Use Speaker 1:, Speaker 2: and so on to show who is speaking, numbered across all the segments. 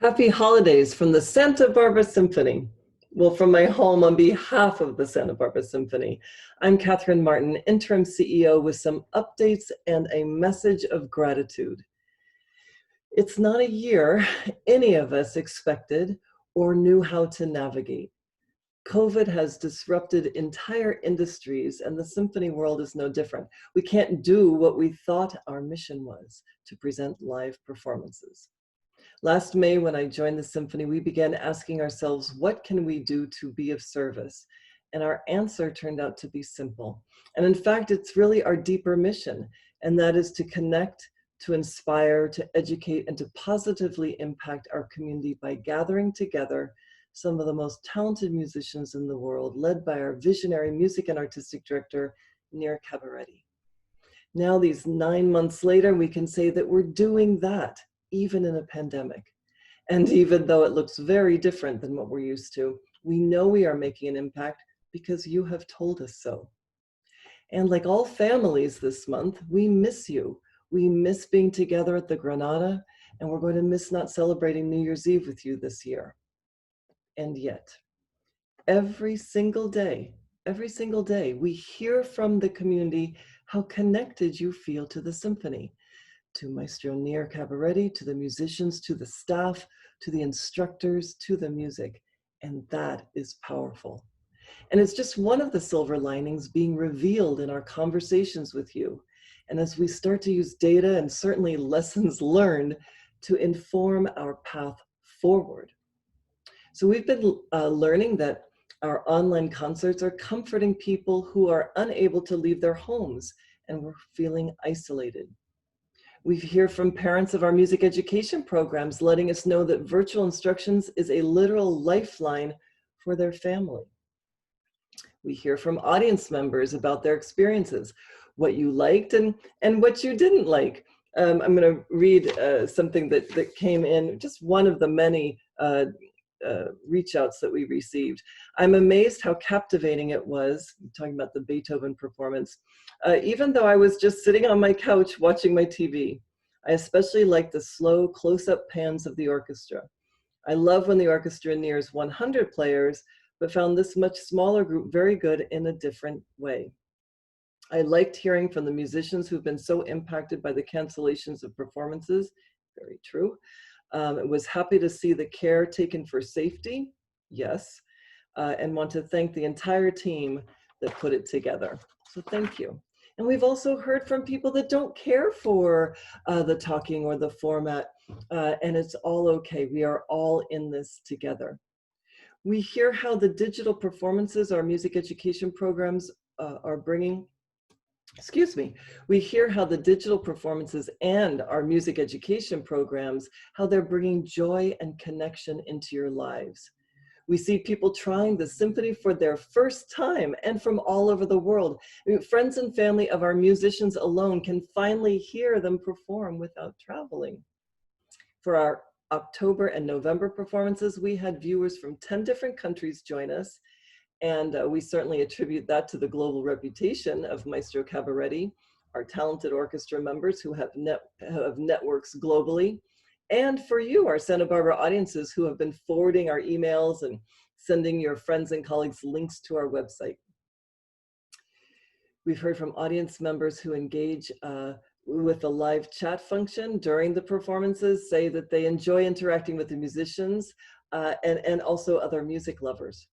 Speaker 1: Happy holidays from the Santa Barbara Symphony. Well, from my home on behalf of the Santa Barbara Symphony, I'm Kathryn Martin, interim CEO, with some updates and a message of gratitude. It's not a year any of us expected or knew how to navigate. COVID has disrupted entire industries, and the symphony world is no different. We can't do what we thought our mission was, to present live performances. Last May, when I joined the symphony, we began asking ourselves, what can we do to be of service? And our answer turned out to be simple. And in fact, it's really our deeper mission, and that is to connect, to inspire, to educate, and to positively impact our community by gathering together some of the most talented musicians in the world, led by our visionary music and artistic director, Nir Cabaretti. Now, these 9 months later, we can say that we're doing that, even in a pandemic. And even though it looks very different than what we're used to, we know we are making an impact because you have told us so. And like all families this month, we miss you. We miss being together at the Granada, and we're going to miss not celebrating New Year's Eve with you this year. And yet, every single day, we hear from the community how connected you feel to the symphony, to Maestro Nir Cabaretti, to the musicians, to the staff, to the instructors, to the music. And that is powerful. And it's just one of the silver linings being revealed in our conversations with you. And as we start to use data and certainly lessons learned to inform our path forward. So we've been learning that our online concerts are comforting people who are unable to leave their homes and were feeling isolated. We hear from parents of our music education programs letting us know that virtual instructions is a literal lifeline for their family. We hear from audience members about their experiences, what you liked and what you didn't like. I'm going to read something that came in, just one of the many reach outs that we received. I'm amazed how captivating it was, talking about the Beethoven performance, even though I was just sitting on my couch watching my TV. I especially like the slow close-up pans of the orchestra. I love when the orchestra nears 100 players, but found this much smaller group very good in a different way. I liked hearing from the musicians who've been so impacted by the cancellations of performances. Very true. I was happy to see the care taken for safety, yes, and want to thank the entire team that put it together. So thank you. And we've also heard from people that don't care for the talking or the format, and it's all okay. We are all in this together. We hear how the digital performances our music education programs are bringing. We hear how the digital performances and our music education programs, how they're bringing joy and connection into your lives. We see people trying the symphony for their first time and from all over the world. I mean, friends and family of our musicians alone can finally hear them perform without traveling. For our October and November performances, we had viewers from 10 different countries join us. And we certainly attribute that to the global reputation of Maestro Cabaretti, our talented orchestra members who have networks globally, and for you, our Santa Barbara audiences who have been forwarding our emails and sending your friends and colleagues links to our website. We've heard from audience members who engage with the live chat function during the performances, say that they enjoy interacting with the musicians and also other music lovers.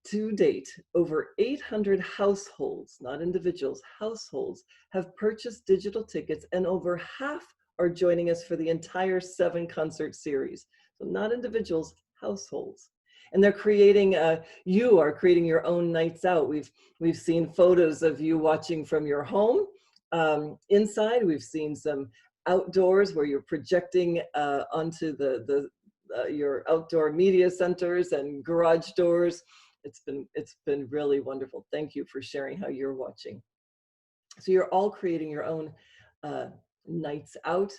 Speaker 1: To date, over 800 households, not individuals, households, have purchased digital tickets, and over half are joining us for the entire 7-concert series. So not individuals, households. And they're creating, you are creating your own nights out. We've seen photos of you watching from your home. Inside, we've seen some outdoors where you're projecting onto your outdoor media centers and garage doors. It's been really wonderful. Thank you for sharing how you're watching. So you're all creating your own nights out.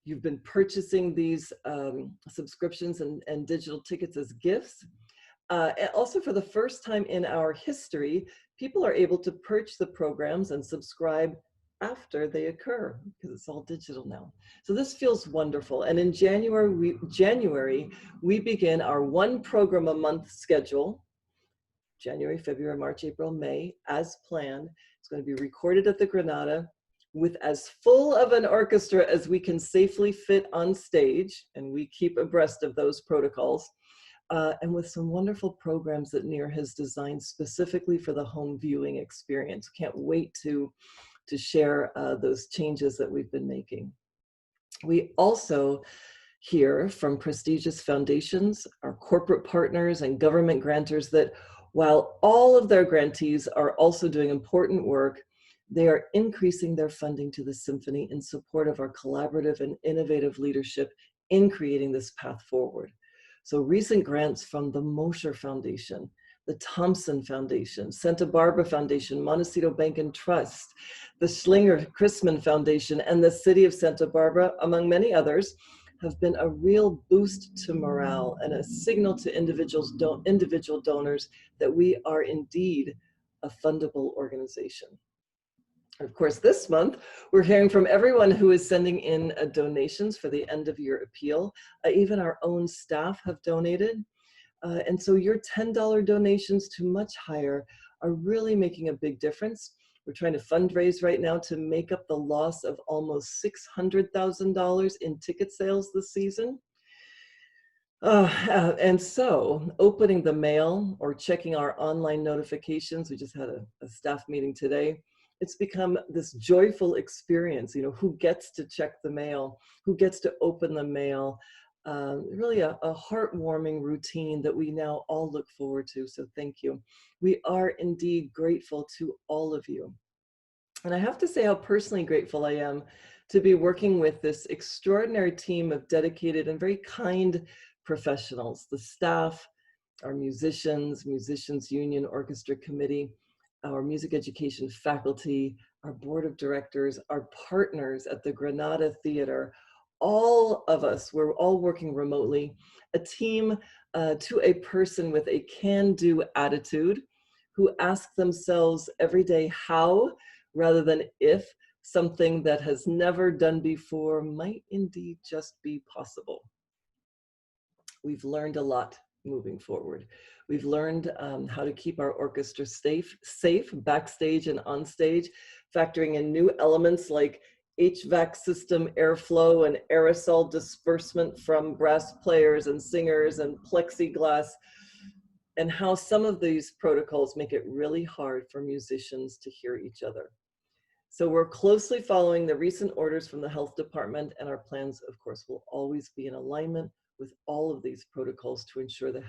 Speaker 1: You've been purchasing these subscriptions and digital tickets as gifts. And also, for the first time in our history, people are able to purchase the programs and subscribe after they occur, because it's all digital now. So this feels wonderful. And in January, we begin our one program a month schedule. January, February, March, April, May, as planned. It's going to be recorded at the Granada with as full of an orchestra as we can safely fit on stage, and we keep abreast of those protocols, and with some wonderful programs that Nir has designed specifically for the home viewing experience. Can't wait to share those changes that we've been making. We also hear from prestigious foundations, our corporate partners and government grantors that while all of their grantees are also doing important work, they are increasing their funding to the Symphony in support of our collaborative and innovative leadership in creating this path forward. So recent grants from the Mosher Foundation, the Thompson Foundation, Santa Barbara Foundation, Montecito Bank and Trust, the Schlinger Chrisman Foundation, and the City of Santa Barbara, among many others, have been a real boost to morale and a signal to individual donors that we are indeed a fundable organization. Of course, this month, we're hearing from everyone who is sending in donations for the end of year appeal. Even our own staff have donated. And so your $10 donations to much higher are really making a big difference. We're trying to fundraise right now to make up the loss of almost $600,000 in ticket sales this season. And so opening the mail or checking our online notifications, we just had a staff meeting today, it's become this joyful experience, you know, who gets to check the mail, who gets to open the mail, really a heartwarming routine that we now all look forward to, so thank you. We are indeed grateful to all of you. And I have to say how personally grateful I am to be working with this extraordinary team of dedicated and very kind professionals, the staff, our musicians, Musicians Union Orchestra Committee, our music education faculty, our board of directors, our partners at the Granada Theater. All of us, we're all working remotely, a team to a person with a can-do attitude who ask themselves every day how, rather than if, something that has never done before might indeed just be possible. We've learned a lot moving forward. We've learned how to keep our orchestra safe backstage and on stage, factoring in new elements like HVAC system airflow and aerosol disbursement from brass players and singers and plexiglass, and how some of these protocols make it really hard for musicians to hear each other. So we're closely following the recent orders from the health department, and our plans, of course, will always be in alignment with all of these protocols to ensure the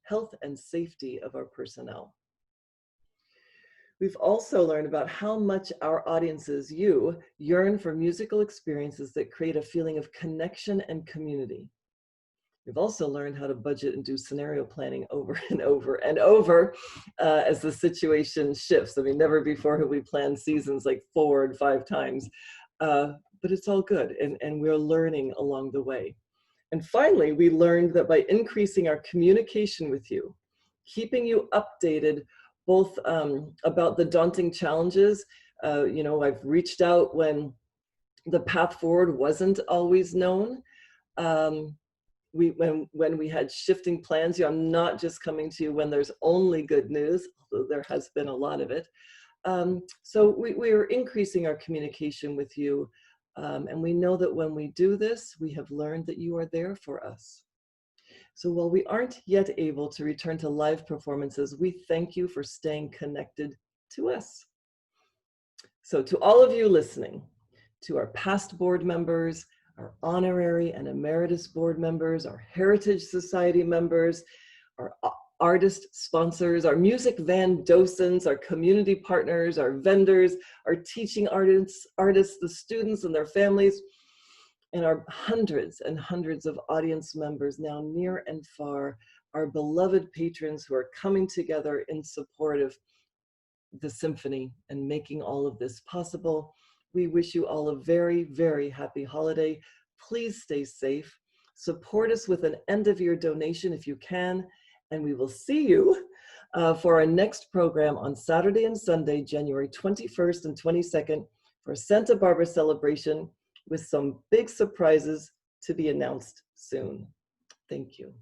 Speaker 1: health and safety of our personnel. We've also learned about how much our audiences, you, yearn for musical experiences that create a feeling of connection and community. We've also learned how to budget and do scenario planning over and over and over as the situation shifts. I mean, never before have we planned seasons like 4 and 5 times, but it's all good, and we're learning along the way. And finally, we learned that by increasing our communication with you, keeping you updated both about the daunting challenges, you know, I've reached out when the path forward wasn't always known. When we had shifting plans, you know, I'm not just coming to you when there's only good news, although there has been a lot of it. So we are increasing our communication with you. And we know that when we do this, we have learned that you are there for us. So while we aren't yet able to return to live performances, we thank you for staying connected to us. So to all of you listening, to our past board members, our honorary and emeritus board members, our Heritage Society members, our artist sponsors, our music van docents, our community partners, our vendors, our teaching artists, the students and their families, and our hundreds and hundreds of audience members now near and far, our beloved patrons who are coming together in support of the Symphony and making all of this possible. We wish you all a very, very happy holiday. Please stay safe. Support us with an end-of-year donation if you can, and we will see you for our next program on Saturday and Sunday, January 21st and 22nd, for Santa Barbara celebration with some big surprises to be announced soon. Thank you.